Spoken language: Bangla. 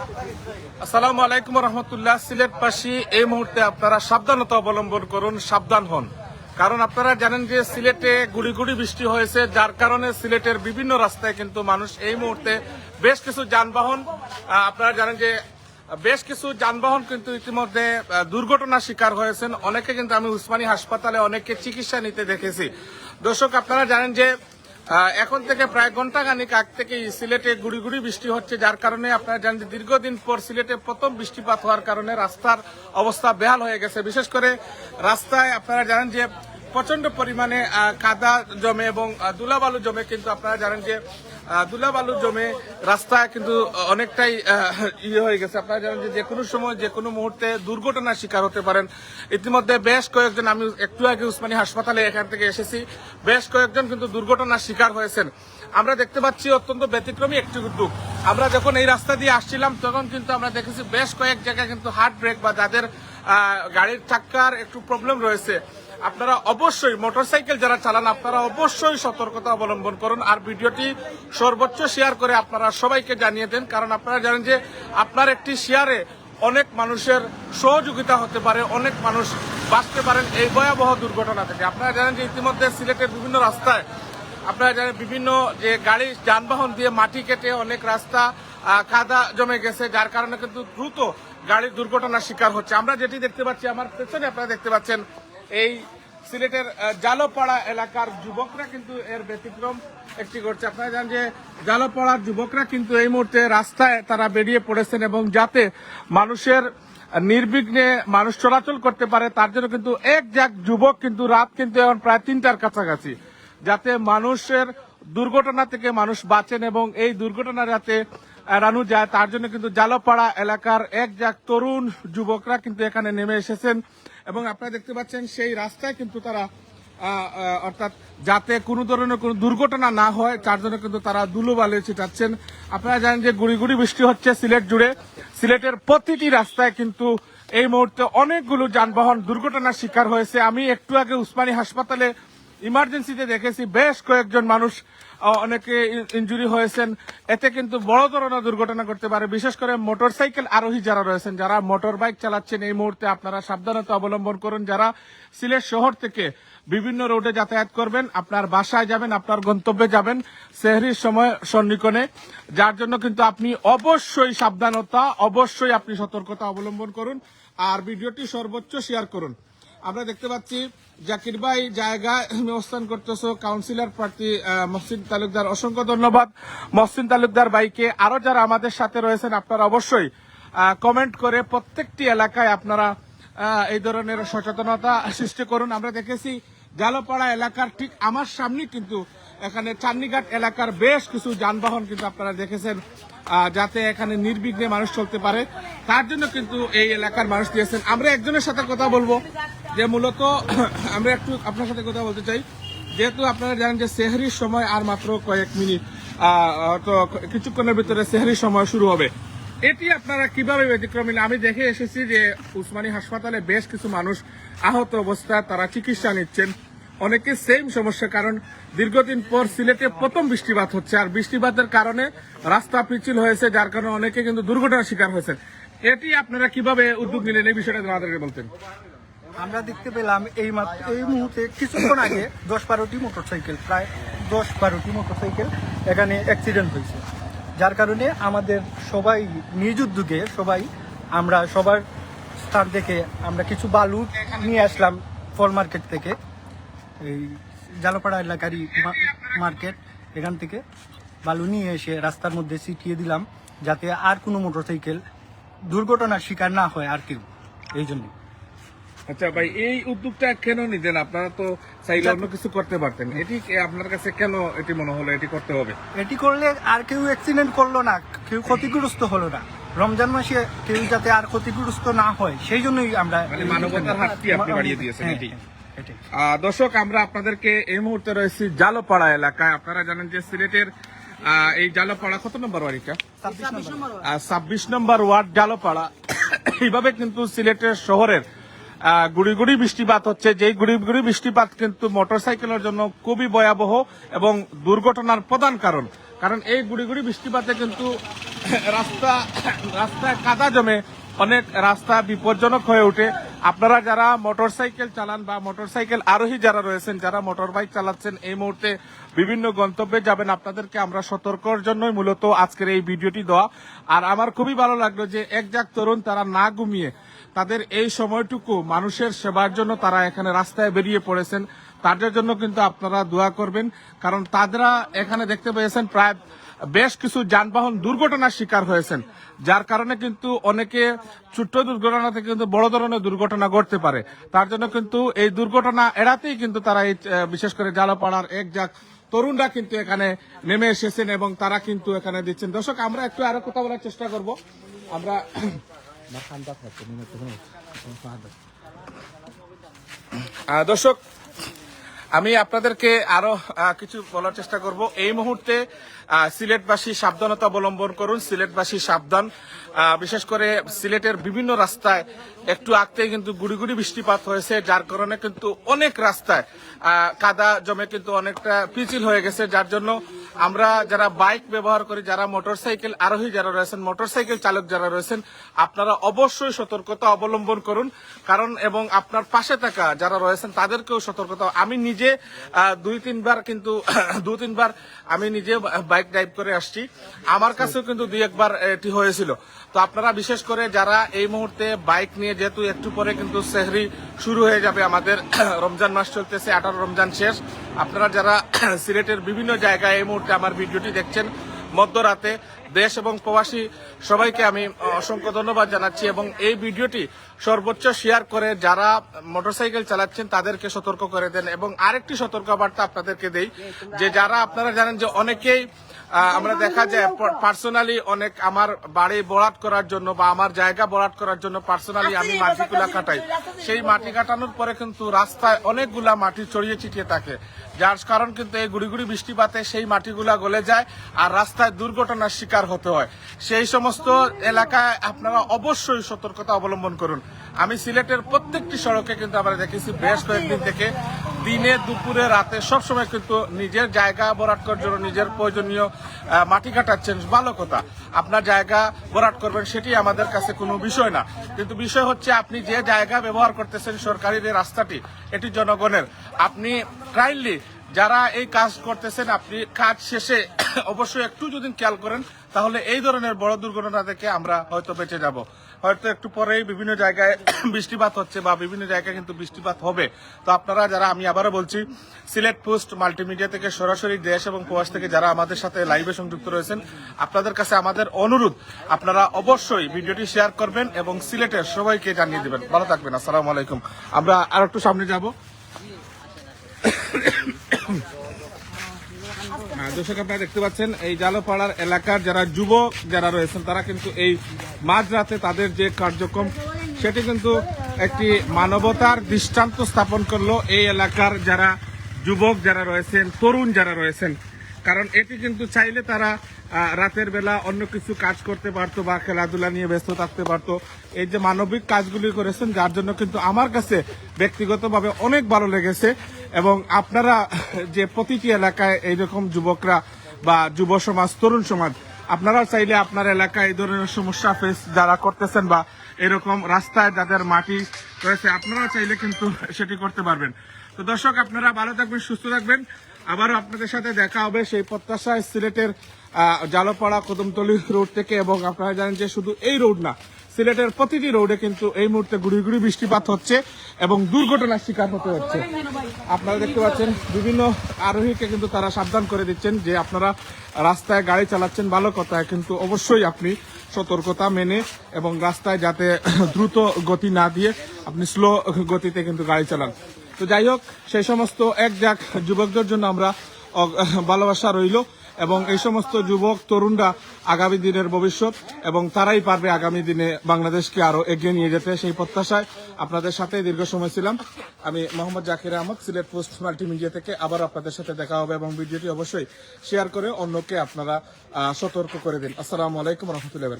আসসালামু আলাইকুম রহমতুল্লাহ। সিলেটবাসী এই মুহূর্তে আপনারা সাবধানতা অবলম্বন করুন, সাবধান হন। কারণ আপনারা জানেন যে সিলেটে গুড়ি গুড়ি বৃষ্টি হয়েছে, যার কারণে সিলেটের বিভিন্ন রাস্তায় কিন্তু মানুষ এই মুহূর্তে বেশ কিছু যানবাহন আপনারা জানেন যে বেশ কিছু যানবাহন কিন্তু ইতিমধ্যে দুর্ঘটনার শিকার হয়েছেন। অনেকে কিন্তু আমি উসমানী হাসপাতালে অনেকে চিকিৎসা নিতে দেখেছি। দর্শক, আপনারা জানেন যে এখন থেকে প্রায় ঘন্টাখানিক আগ থেকেই সিলেটে গুড়ি গুড়ি বৃষ্টি হচ্ছে, যার কারণে আপনারা জানেন যে দীর্ঘদিন পর সিলেটে প্রথম বৃষ্টিপাত হওয়ার কারণে রাস্তার অবস্থা বেহাল হয়ে গেছে। বিশেষ করে রাস্তায় আপনারা জানেন যে প্রচন্ড পরিমাণে কাদা জমে এবং ধুলাবালু জমে, কিন্তু আপনারা জানেন যে ধুলাবালু জমে রাস্তায় কিন্তু অনেকটাই হয়ে গেছে। আপনারা জানেন যে কোনো সময় যে কোনো মুহূর্তে দুর্ঘটনার শিকার হতে পারেন। ইতিমধ্যে বেশ কয়েকজন, আমি একটু আগে উসমানী হাসপাতালে এখান থেকে এসেছি, বেশ কয়েকজন কিন্তু দুর্ঘটনার শিকার হয়েছেন। আমরা দেখতে পাচ্ছি অত্যন্ত ব্যতিক্রমী একটি উদ্যোগ। আমরা যখন এই রাস্তা দিয়ে আসছিলাম তখন কিন্তু আমরা দেখেছি বেশ কয়েক জায়গায় কিন্তু হার্ড ব্রেক বা যাদের গাড়ির চাক্কার একটু প্রবলেম রয়েছে, আপনারা অবশ্যই মোটরসাইকেল যারা চালান আপনারা অবশ্যই সতর্কতা অবলম্বন করুন। আর ভিডিওটি সর্বোচ্চ শেয়ার করে আপনারা সবাইকে জানিয়ে দেন, কারণ আপনারা জানেন যে আপনার একটি শেয়ারে অনেক মানুষের সহযোগিতা হতে পারে, অনেক মানুষ বাঁচতে পারেন এই ভয়াবহ দুর্ঘটনা থেকে। আপনারা জানেন যে ইতিমধ্যে সিলেটের বিভিন্ন রাস্তায় আপনারা জানেন বিভিন্ন যে গাড়ি যানবাহন দিয়ে মাটি কেটে অনেক রাস্তা কাদা জমে গেছে, যার কারণে কিন্তু দ্রুত গাড়ির দুর্ঘটনার শিকার হচ্ছে। আমরা যেটি দেখতে পাচ্ছি আমার পেছনে, আপনারা দেখতে পাচ্ছেন এই সিলেটের জালপাড়া এলাকার যুবকরা কিন্তু এর ব্যতিক্রম একটি করছে। আপনারা জানেন যে জালপাড়ার যুবকরা কিন্তু এই মুহূর্তে রাস্তায় তারা বেরিয়ে পড়েছেন এবং যাতে মানুষের নির্বিঘ্নে মানুষ চলাচল করতে পারে তার জন্য কিন্তু এক যুবক কিন্তু রাত কিন্তু এখন প্রায় 3টার কাছাকাছি, যাতে মানুষের দুর্ঘটনা থেকে মানুষ বাঁচেন এবং এই দুর্ঘটনা যাতে এড়ানো যায় তার জন্য কিন্তু জালপাড়া এলাকার এক তরুণ যুবকরা কিন্তু এখানে নেমে এসেছেন এবং আপনারা দেখতে পাচ্ছেন সেই রাস্তায় কিন্তু তারা অর্থাৎ যাতে কোনো ধরনের কোনো দুর্ঘটনা না হয় তার জন্য কিন্তু তারা ধুলোবালি ছিটাচ্ছেন। আপনারা জানেন যে গুড়ি গুড়ি বৃষ্টি হচ্ছে সিলেট জুড়ে, সিলেটের প্রতিটি রাস্তায় কিন্তু এই মুহূর্তে অনেকগুলো যানবাহন দুর্ঘটনার শিকার হয়েছে। আমি একটু আগে উসমানী হাসপাতালে ইমার্জেন্সিতে দেখেছি বেশ কয়েকজন মানুষ অনেকে ইনজুরি হয়েছেন। এতে কিন্তু বড় ধরনের দুর্ঘটনা করতে পারে। বিশেষ করে মোটরসাইকেল আরোহী যারা রয়েছেন, যারা মোটর বাইক চালাচ্ছেন, এই মুহূর্তে আপনারা সাবধানতা অবলম্বন করুন। যারা সিলেট শহর থেকে বিভিন্ন রোডে যাতায়াত করবেন, আপনার বাসায় যাবেন, আপনার গন্তব্যে যাবেন সেহরির সময় সন্নিকনে, যার জন্য কিন্তু আপনি অবশ্যই সাবধানতা, অবশ্যই আপনি সতর্কতা অবলম্বন করুন আর ভিডিওটি সর্বোচ্চ শেয়ার করুন। আমরা দেখতে পাচ্ছি জাকির ভাই জায়গায় অবস্থান করতেছ, কাউন্সিলর প্রার্থী মহসিন তালুকদার, অসংখ্য ধন্যবাদ মহসিন তালুকদার ভাইকে। আরো যারা আমাদের সাথে রয়েছেন আপনারা অবশ্যই কমেন্ট করে প্রত্যেকটি এলাকায় আপনারা এই ধরনের সচেতনতা সৃষ্টি করুন। আমরা দেখেছি জালপাড়া এলাকার ঠিক আমার সামনে কিন্তু এখানে চান্নিঘাট এলাকার বেশ কিছু যানবাহন কিন্তু আপনারা দেখেছেন, যাতে এখানে নির্বিঘ্নে মানুষ চলতে পারে তার জন্য কিন্তু এই এলাকার মানুষ দিয়েছেন। আমরা একজনের সাথে কথা বলবো যে মূলত আমরা একটু আপনার সাথে কথা বলতে চাই, যেহেতু আপনারা জানেন যে সেহরির সময় আর মাত্র কয়েক মিনিট, তো কিছুক্ষণের ভিতরে সেহরির সময় শুরু হবে। এটি আপনারা কিভাবে ব্যতিক্রম নিলেন? আমি দেখে এসেছি যে উসমানী হাসপাতালে বেশ কিছু মানুষ আহত অবস্থায় তারা চিকিৎসা নিচ্ছেন, অনেকে সেম সমস্যা, কারণ দীর্ঘদিন পর সিলেটে প্রথম বৃষ্টিপাত হচ্ছে আর বৃষ্টিপাতের কারণে রাস্তা পিচ্ছিল হয়েছে, যার কারণে অনেকে কিন্তু দুর্ঘটনার শিকার হয়েছেন। এটি আপনারা কিভাবে উদ্যোগ নিলেন এই বিষয়টা আমাদেরকে বলতেন। আমরা দেখতে পেলাম এই মুহূর্তে কিছুক্ষণ আগে 10-12টি মোটরসাইকেল, প্রায় 10-12টি মোটরসাইকেল এখানে অ্যাক্সিডেন্ট হয়েছে, যার কারণে আমাদের সবাই নিজ উদ্যোগে আমরা সবার স্থান থেকে আমরা কিছু বালু নিয়ে আসলাম ফল মার্কেট থেকে, এই জালপাড়া এলাকারই মার্কেট, এখান থেকে বালু নিয়ে এসে রাস্তার মধ্যে ছিটিয়ে দিলাম যাতে আর কোনো মোটরসাইকেল দুর্ঘটনার শিকার না হয় আর কেউ, এই জন্য। আচ্ছা ভাই, এই উদ্যোগটা কেন নিলেন? আপনারা তো চাইলে অন্য কিছু করতে পারতেন, এটি আপনার কাছে কেন এটি মনে হলো এটি করতে হবে? এটি করলে আর কেউ অ্যাক্সিডেন্ট করলো না, কেউ ক্ষতিগ্রস্ত হলো না, রমজান মাসে কেউ যাতে আর ক্ষতিগ্রস্ত না হয় সেই জন্যই আমরা মানবতার হাতটি আপনি বাড়িয়ে দিয়েছেন। দর্শক, আমরা আপনাদেরকে এই মুহূর্তে রয়েছি জালপাড়া এলাকায়। আপনারা জানেন যে সিলেটের এই জালপাড়া কত নম্বর ওয়ার্ডটা? 26 নম্বর ওয়ার্ড জালপাড়া। এইভাবে কিন্তু সিলেটের শহরের গুড়ি গুড়ি বৃষ্টিপাত হচ্ছে, যেই গুড়ি গুড়ি বৃষ্টিপাত কিন্তু মোটরসাইকেলের জন্য খুবই ভয়াবহ এবং দুর্ঘটনার প্রধান কারণ। কারণ এই গুড়ি গুড়ি বৃষ্টিপাতে কিন্তু রাস্তায় কাদা জমে অনেক রাস্তা বিপজ্জনক হয়ে ওঠে। আপনারা যারা মোটরসাইকেল চালান বা মোটরসাইকেল আরোহী যারা রয়েছেন, যারা মোটর বাইক চালাচ্ছেন, এই মুহূর্তে বিভিন্ন গন্তব্যে যাবেন, আপনাদেরকে আমরা সতর্কর জন্যই মূলত আজকের এই ভিডিওটি দেওয়া। আর আমার খুবই ভালো লাগলো যে একজাক তরুণ তারা না ঘুমিয়ে তাদের এই সময়টুকু মানুষের সেবার জন্য তারা এখানে রাস্তায় বেরিয়ে পড়েছেন। তাদের জন্য কিন্তু আপনারা দোয়া করবেন, কারণ তারা এখানে দেখতে পেয়েছেন প্রায় বেশ কিছু যানবাহন দুর্ঘটনার শিকার হয়েছেন, যার কারণে কিন্তু অনেকে ছোট্ট দুর্ঘটনা থেকে কিন্তু বড় ধরনের দুর্ঘটনা ঘটতে পারে। তার জন্য কিন্তু এই দুর্ঘটনা এড়াতেই কিন্তু তারা এই বিশেষ করে জালপাড়ার একজাক তরুণরা কিন্তু এখানে নেমে এসেছেন এবং তারা কিন্তু এখানে দিচ্ছেন। দর্শক, আমরা একটু আরো কথা বলার চেষ্টা করব। আমরা দর্শক, আমি আপনাদেরকে আরো কিছু বলার চেষ্টা করব। এই মুহূর্তে সিলেটবাসী সাবধানতা অবলম্বন করুন। সিলেটবাসী সাবধান, বিশেষ করে সিলেটের বিভিন্ন রাস্তায় একটু আগতেই কিন্তু গুড়ি গুড়ি বৃষ্টিপাত হয়েছে, যার কারণে কিন্তু অনেক রাস্তায় কাদা জমে কিন্তু অনেকটা পিছিল হয়ে গেছে, যার জন্য আমরা যারা বাইক ব্যবহার করি, যারা মোটরসাইকেল আরোহী যারা রয়েছেন, মোটরসাইকেল চালক যারা রয়েছেন, আপনারা অবশ্যই সতর্কতা অবলম্বন করুন। কারণ এবং আপনার পাশে থাকা যারা রয়েছেন তাদেরকেও সতর্কতা। আমি নিজে দু তিনবার আমি নিজে বাইক ড্রাইভ করে আসছি, আমার কাছেও কিন্তু দুই একবার এটি হয়েছিল। তো আপনারা বিশেষ করে যারা এই মুহূর্তে বাইক নিয়ে, যেহেতু একটু পরে কিন্তু সেহরি শুরু হয়ে যাবে, আমাদের রমজান মাস চলতেছে, 18 রমজান শেষ। আপনারা যারা সিলেটের বিভিন্ন জায়গায় এই মুহূর্তে আমার ভিডিওটি দেখছেন মধ্যরাতে, দেশ এবং প্রবাসী সবাইকে আমি অসংখ্য ধন্যবাদ জানাচ্ছি এবং এই ভিডিওটি সর্বোচ্চ শেয়ার করে যারা মোটরসাইকেল চালাচ্ছেন তাদেরকে সতর্ক করে দেন। এবং আরেকটি সতর্কবার্তা আপনাদেরকে দেই যে যারা আপনারা জানেন যে অনেকেই আমরা দেখা যায় পার্সোনালি অনেক আমার বাড়ি বরাদ করার জন্য বা আমার জায়গা বরাদ করার জন্য পার্সোনালি আমি মাটিগুলা কাটাই। সেই মাটি কাটানোর পরে কিন্তু রাস্তায় অনেকগুলা মাটি ছড়িয়ে ছিটিয়ে থাকে, যার কারণ কিন্তু এই গুড়ি গুড়ি বৃষ্টিপাতে সেই মাটিগুলা গলে যায় আর রাস্তায় দুর্ঘটনার শিকার হতে হয়। সেই সমস্ত এলাকায় আপনারা অবশ্যই সতর্কতা অবলম্বন করুন। আমি সিলেটের প্রত্যেকটি সড়কে কিন্তু আমরা দেখেছি বেশ কয়েকদিন থেকে দিনে দুপুরে রাতে সবসময় কিন্তু নিজের জায়গা বরাদ করার জন্য নিজের প্রয়োজনীয় মাটি কাটাচ্ছেন। ভালো কথা, আপনার জায়গা বরাদ করবেন, সেটি আমাদের কাছে কোনো বিষয় না, কিন্তু বিষয় হচ্ছে আপনি যে জায়গা ব্যবহার করতেছেন সরকারি যে রাস্তাটি, এটি জনগণের। আপনি কাইন্ডলি যারা এই কাজ করতেছেন, আপনি কাজ শেষে অবশ্যই একটু যদি খেয়াল করেন তাহলে এই ধরনের বড় দুর্ঘটনা থেকে আমরা হয়তো বেঁচে যাব। হয়তো একটু পরেই বিভিন্ন জায়গায় বৃষ্টিপাত হচ্ছে বা বিভিন্ন জায়গায় কিন্তু বৃষ্টিপাত হবে। তো আপনারা যারা, আমি আবারও বলছি, সিলেট পোস্ট মাল্টিমিডিয়া থেকে সরাসরি দেশ এবং প্রবাস থেকে যারা আমাদের সাথে লাইভে সংযুক্ত রয়েছেন, আপনাদের কাছে আমাদের অনুরোধ, আপনারা অবশ্যই ভিডিওটি শেয়ার করবেন এবং সিলেটের সবাইকে জানিয়ে দেবেন। ভালো থাকবেন। আসসালামু আলাইকুম। আমরা আর একটু সামনে যাব। দর্শক, আপনারা দেখতে পাচ্ছেন এই জালপাড়ার এলাকার যারা যুবক যারা রয়েছেন তারা কিন্তু এই মাঝরাতে তাদের যে কার্যক্রম সেটি কিন্তু একটি মানবতার দৃষ্টান্ত স্থাপন করলো এই এলাকার যারা যুবক যারা রয়েছেন, তরুণ যারা রয়েছেন। কারণ এটি কিন্তু চাইলে তারা রাতের বেলা অন্য কিছু কাজ করতে পারতো বা খেলাধুলা নিয়ে ব্যস্ত থাকতে পারতো। এই যে মানবিক কাজগুলি করেছেন, যার জন্য কিন্তু আমার কাছে ব্যক্তিগতভাবে অনেক ভালো লেগেছে। এবং আপনারা যে প্রতিটি এলাকায় এইরকম যুবকরা বা যুব সমাজ, তরুণ সমাজ, আপনারা চাইলে আপনার এলাকায় এই ধরনের সমস্যা ফেস যারা করতেছেন বা এরকম রাস্তায় যাদের মাটি রয়েছে, আপনারা চাইলে কিন্তু সেটি করতে পারবেন। তো দর্শক, আপনারা ভালো থাকবেন, সুস্থ থাকবেন। আবারও আপনাদের সাথে দেখা হবে সেই প্রত্যাশায় সিলেটের জালপাড়া কদমতলী রোড থেকে। এবং আপনারা জানেন যে শুধু এই রোড না, সিলেটের প্রতিটি রোডে কিন্তু এই মুহূর্তে গুড়ি গুড়ি বৃষ্টিপাত হচ্ছে এবং দুর্ঘটনার শিকার হতে হচ্ছে। আপনারা দেখতে পাচ্ছেন বিভিন্ন আরোহীকে কিন্তু তারা সাবধান করে দিচ্ছেন যে আপনারা রাস্তায় গাড়ি চালাচ্ছেন, ভালো কথা, কিন্তু অবশ্যই আপনি সতর্কতা মেনে এবং রাস্তায় যাতে দ্রুত গতি না দিয়ে আপনি স্লো গতিতে কিন্তু গাড়ি চালান। তো যাই হোক, সেই সমস্ত একজাক যুবকদের জন্য আমরা ভালোবাসা রইল এবং এই সমস্ত যুবক তরুণরা আগামী দিনের ভবিষ্যৎ এবং তারাই পারবে আগামী দিনে বাংলাদেশকে আরো এগিয়ে নিয়ে যেতে। সেই প্রত্যাশায় আপনাদের সাথে দীর্ঘ সময় ছিলাম আমি, মোহাম্মদ জাকির আহমদ, সিলেট পোস্ট মাল্টিমিডিয়া থেকে। আবার আপনাদের সাথে দেখা হবে এবং ভিডিওটি অবশ্যই শেয়ার করে অন্যকে আপনারা সতর্ক করে দিন। আসসালামু আলাইকুম রহমতুল্লাহ।